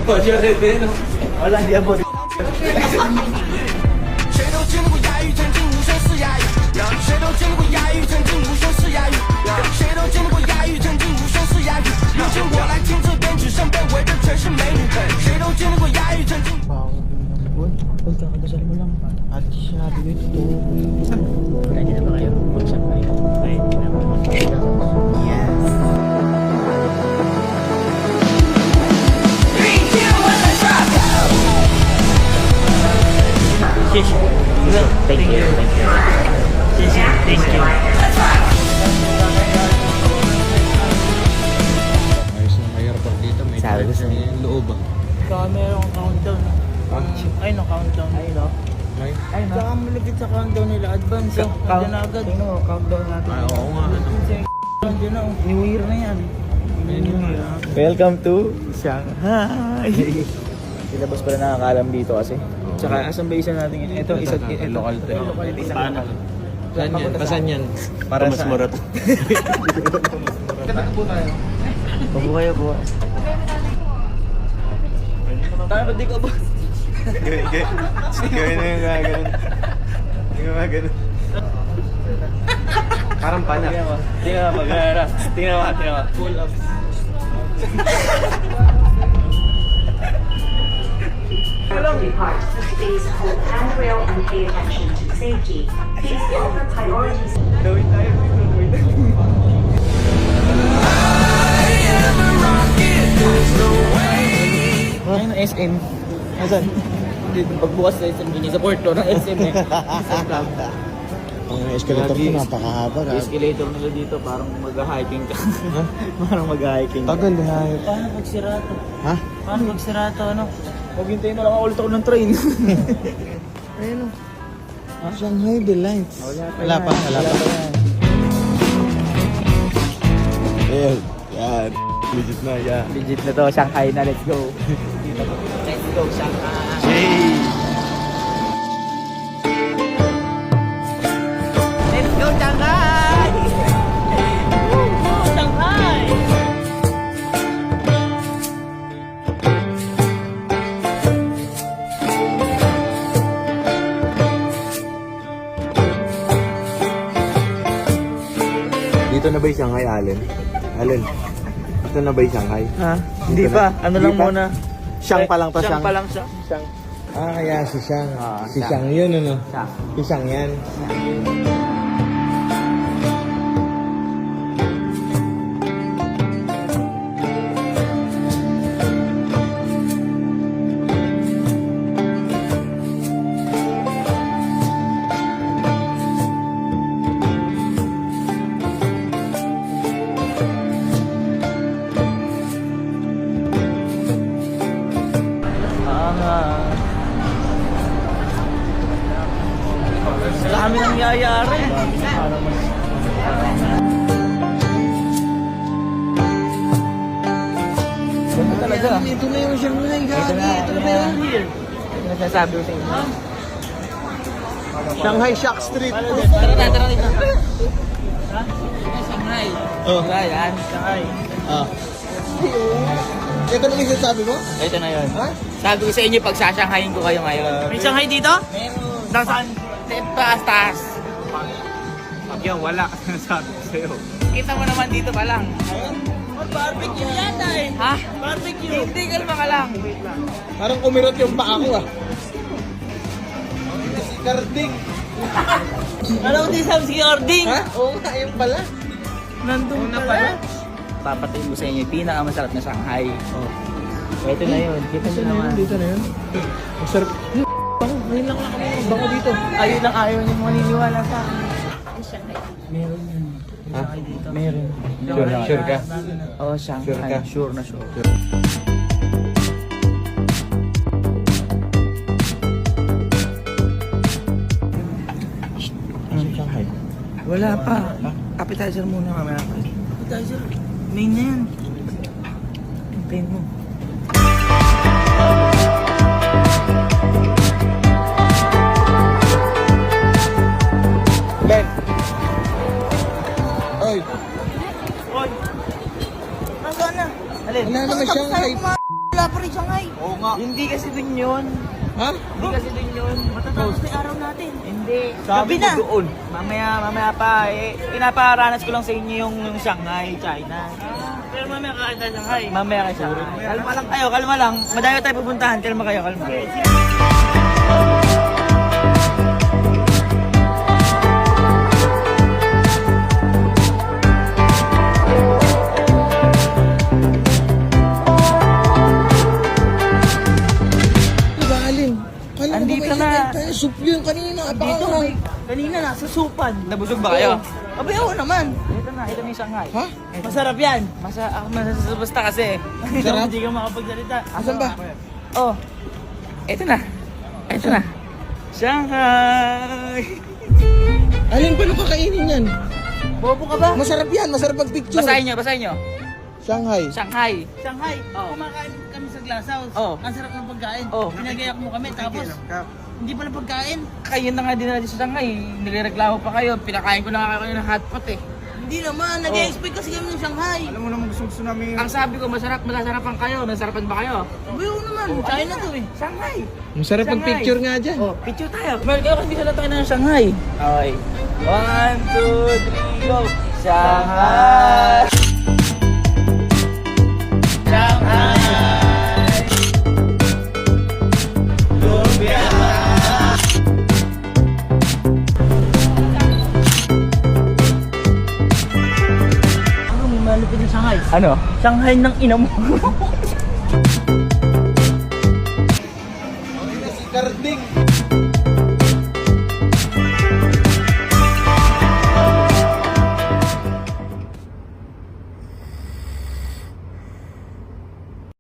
我觉得别弄，我让你不。谁都经历过压抑，曾经无声是压抑；谁都经历过压抑，曾经无声是压抑；谁都经历过压抑，曾经无声是压抑。如今我来听这边，只剩被围的全是美女。谁都经历过压抑，曾经。 Pagkakadasal mo lang. At sinabi ko ito. Ready na ba kayo? Mag-shop kayo. Ready na ba? Yes! 谢谢 Thank you. Thank you. 谢谢 Thank you. Ayos na may airport dito. May Sabi ko sa'yo. yung loob ah. Saka merong countdown. Ay no, countdown. Ay no. May? Ay no. Saka malapit sa countdown nila. Advance yung countdown na agad. Tingnan mo, countdown natin. Ay, oo nga. Countdown na. New Year na yan. Welcome to Shanghai. Silabas pala nakakalam dito kasi. Tsaka asan ba isa natin? Ito, isa Local to. Paano? Saan yan? Pasan yan? Para sa Murat. Bago kayo po. Tayo ba di ka ba? Gawin na yung gagawin. Yung gagawin. Parang pana. Tingnan mo, magana. Tingnan mo. Pull up. Depart. Please hold handrail and pay attention to safety. Please offer priorities. Gawin tayo. Ayun ang SM. Nasaan? Pagbukas sa SM, support to ng SM eh. Ang escalator ko napakahaba. Escalator nila dito, parang mag-hiking ka. Parang mag-hiking ka. Tagal na yun. Paano magsira to? Ha? Paano magsira to, ano? Huwag hintayin mo lang ulit ako ng train. Ayun o. Shanghai Delights. Wala pa. Ayun. Yan. Legit na, yan. Legit na to, Shanghai na, let's go. Let's go, Shanghai. Let's go, Shanghai! Shanghai! Dito na ba yung Shanghai, Allen? Allen, dito na ba yung Shanghai? Ha? Hindi pa. Ano lang muna. Siyang pa lang to, Siyang Siyang. pa lang siya. Siyang. Ah, yeah, si Siyang. Si Siyang. Siyang yun, ano? Siyang. Si Siyang yan. Dami nangyayari. Ganda talaga. Ito na yung Shanghai, Ito na yun. Ito na sasabi ko sa inyo. Shanghai Shock Street. Tara dito. Ha? Shanghai. Oh. Yan, Shanghai. Ah. Ito na yung sabi mo? Ito na yun. Ha? Sabi ko sa inyo, pagsasanghayin ko kayo ngayon. May Shanghai dito? Meron. Nasaan? Taas. Pag yan, wala. Sabi ko sa'yo. Kita mo naman dito pa lang. Barbecue yata eh. Ha? Barbecue. Hindi, kalma ka lang. Parang kumirot yung paa ko ah. Si Carding. Alam mo, di sabi si Ording. Ha? Oo nga, yun pala. Nandun na pala. Papatayin ko sa inyo yung pinakamasarap na Shanghai. Oh. Ito na yun. Kita nyo naman. Dito na yun. Ang sarap. Bango, ngayon lang ako bango dito. Ayun lang ayaw niyo maniniwala sa akin. Meron yun. Ha? Shanghai dito. Meron. Sure ka? Oo, Shanghai. Sure ka? Sure na sure. Shanghai. Wala pa. Appetizer muna mamaya. Appetizer? Main na yan. Hintayin mo. Len. Oy. Oy! Nasaan na? Alin? Wala naman Shanghai. pa rin Shanghai. Oo nga. Hindi kasi dun yun. Ha? Hindi kasi dun yun. Matatapos na yung araw natin. Hindi. Gabi na. doon. Mamaya pa. Pinaparanas ko lang sa inyo yung Shanghai, China. Pero mamaya kakain tayo Shanghai. Mamaya kayo Shanghai. Kalma lang kayo, kalma lang. Madayo tayo pupuntahan. Kalma kayo, kalma. Diba, Alin? Kala ko Andito ba na. tayo? Supli yung kanina. Dito, kanina nasa supan. Nabusog ba kayo? Abay, oo naman. Ito na yung Shanghai. Ha? Masarap yan. Ako masasabasta kasi. Sarap? Hindi ka makapagsalita. Asan ba? Oh. Ito na. Ito na. Shanghai. Alin pa kakainin yan? Bobo ka ba? Masarap yan. Masarap mag-picture. Basahin nyo. Shanghai. Shanghai. Shanghai. Oh. Kumakain kami sa glass house. Oh. Ang sarap ng pagkain. Oh. Pinagayak mo kami tapos hindi pala pagkain. Kayo na nga din natin sa Shanghai. Nirereklamo pa kayo. Pinakain ko na kayo ng hotpot eh. Hindi naman. Nag-expect kasi kami ng Shanghai. Alam mo naman gusto namin Ang sabi ko, masasarapan kayo. Masasarapan ba kayo? Abay, oo naman. China to eh. Shanghai. Masarap Shanghai. pag-picture nga dyan. Oh, picture tayo. Meron kayo kasi bisa tayo ng Shanghai. Okay. 1, 2, 3, go. Shanghai. Shanghai. Lumpia. Ano, may malupit ng Shanghai. Ano? Shanghai ng ina mo.